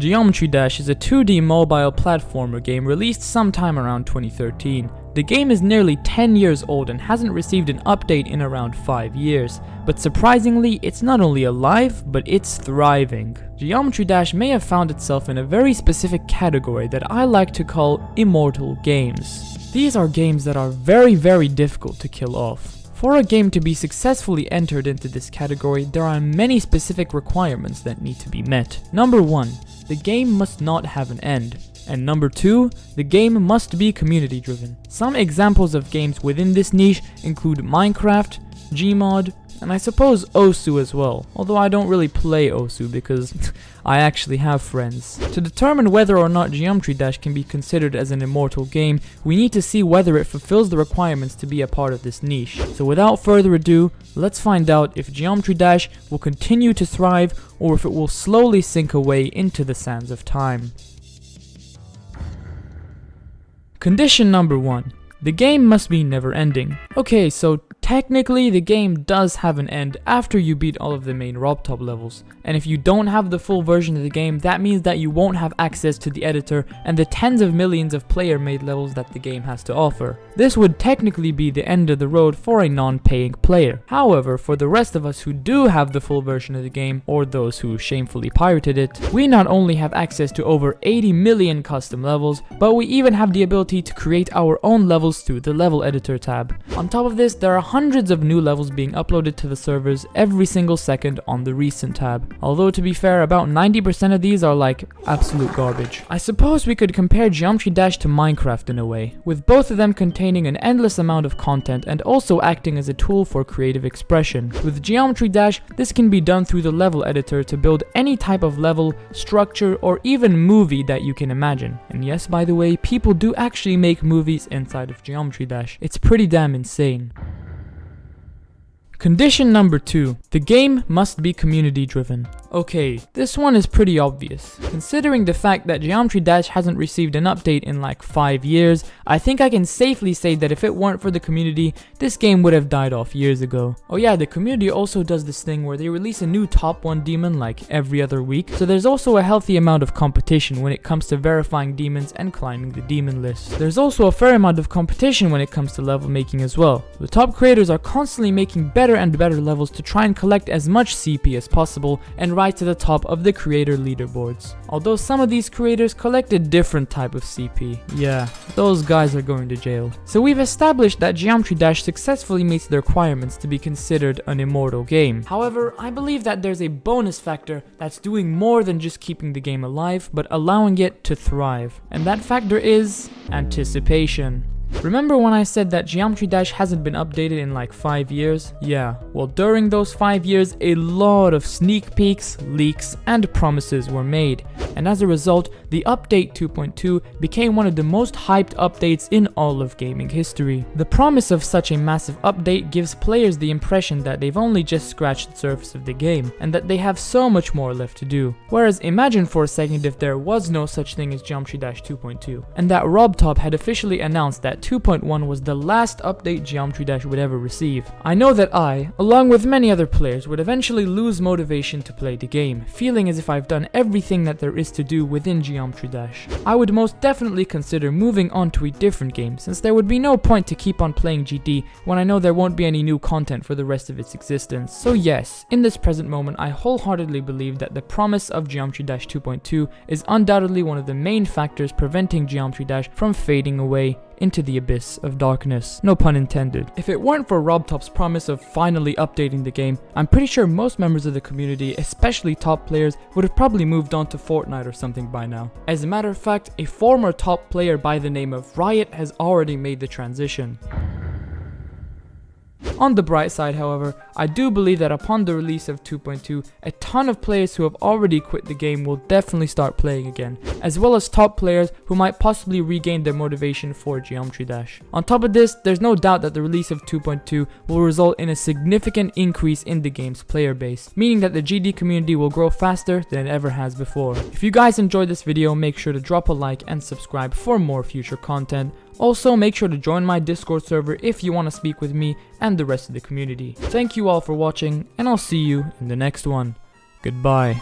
Geometry Dash is a 2D mobile platformer game released sometime around 2013. The game is nearly 10 years old and hasn't received an update in around 5 years, but surprisingly, it's not only alive, but it's thriving. Geometry Dash may have found itself in a very specific category that I like to call immortal games. These are games that are very difficult to kill off. For a game to be successfully entered into this category, there are many specific requirements that need to be met. Number 1, the game must not have an end. And number 2, the game must be community driven. Some examples of games within this niche include Minecraft, Gmod, and I suppose Osu as well, although I don't really play Osu because I actually have friends. To determine whether or not Geometry Dash can be considered as an immortal game, we need to see whether it fulfills the requirements to be a part of this niche. So without further ado, let's find out if Geometry Dash will continue to thrive or if it will slowly sink away into the sands of time. Condition number 1. The game must be never ending. Okay, so technically the game does have an end after you beat all of the main RobTop levels, and if you don't have the full version of the game, that means that you won't have access to the editor and the tens of millions of player-made levels that the game has to offer. This would technically be the end of the road for a non-paying player. However, for the rest of us who do have the full version of the game, or those who shamefully pirated it, we not only have access to over 80 million custom levels, but we even have the ability to create our own levels through the level editor tab. On top of this, there are hundreds of new levels being uploaded to the servers every single second on the recent tab. Although to be fair, about 90% of these are like absolute garbage. I suppose we could compare Geometry Dash to Minecraft in a way, with both of them containing an endless amount of content and also acting as a tool for creative expression. With Geometry Dash, this can be done through the level editor to build any type of level, structure, or even movie that you can imagine. And yes, by the way, people do actually make movies inside of Geometry Dash. It's pretty damn insane. Condition number 2. The game must be community driven. Okay, this one is pretty obvious. Considering the fact that Geometry Dash hasn't received an update in like 5 years, I think I can safely say that if it weren't for the community, this game would have died off years ago. Oh yeah, the community also does this thing where they release a new top 1 demon like every other week, so there's also a healthy amount of competition when it comes to verifying demons and climbing the demon list. There's also a fair amount of competition when it comes to level making as well. The top creators are constantly making better and better levels to try and collect as much CP as possible and rise to the top of the creator leaderboards. Although some of these creators collect a different type of CP. Yeah, those guys are going to jail. So we've established that Geometry Dash successfully meets the requirements to be considered an immortal game. However, I believe that there's a bonus factor that's doing more than just keeping the game alive, but allowing it to thrive. And that factor is anticipation. Remember when I said that Geometry Dash hasn't been updated in like 5 years? Yeah, well during those 5 years, a lot of sneak peeks, leaks, and promises were made. And as a result, the update 2.2 became one of the most hyped updates in all of gaming history. The promise of such a massive update gives players the impression that they've only just scratched the surface of the game, and that they have so much more left to do. Whereas imagine for a second if there was no such thing as Geometry Dash 2.2, and that RobTop had officially announced that 2.1 was the last update Geometry Dash would ever receive. I know that I, along with many other players, would eventually lose motivation to play the game, feeling as if I've done everything that there is to do within Geometry Dash. I would most definitely consider moving on to a different game, since there would be no point to keep on playing GD when I know there won't be any new content for the rest of its existence. So yes, in this present moment, I wholeheartedly believe that the promise of Geometry Dash 2.2 is undoubtedly one of the main factors preventing Geometry Dash from fading away into the abyss of darkness. No pun intended. If it weren't for RobTop's promise of finally updating the game, I'm pretty sure most members of the community, especially top players, would have probably moved on to Fortnite or something by now. As a matter of fact, a former top player by the name of Riot has already made the transition. On the bright side, however, I do believe that upon the release of 2.2, a ton of players who have already quit the game will definitely start playing again, as well as top players who might possibly regain their motivation for Geometry Dash. On top of this, there's no doubt that the release of 2.2 will result in a significant increase in the game's player base, meaning that the GD community will grow faster than it ever has before. If you guys enjoyed this video, make sure to drop a like and subscribe for more future content. Also, make sure to join my Discord server if you want to speak with me and the rest of the community. Thank you all for watching, and I'll see you in the next one. Goodbye.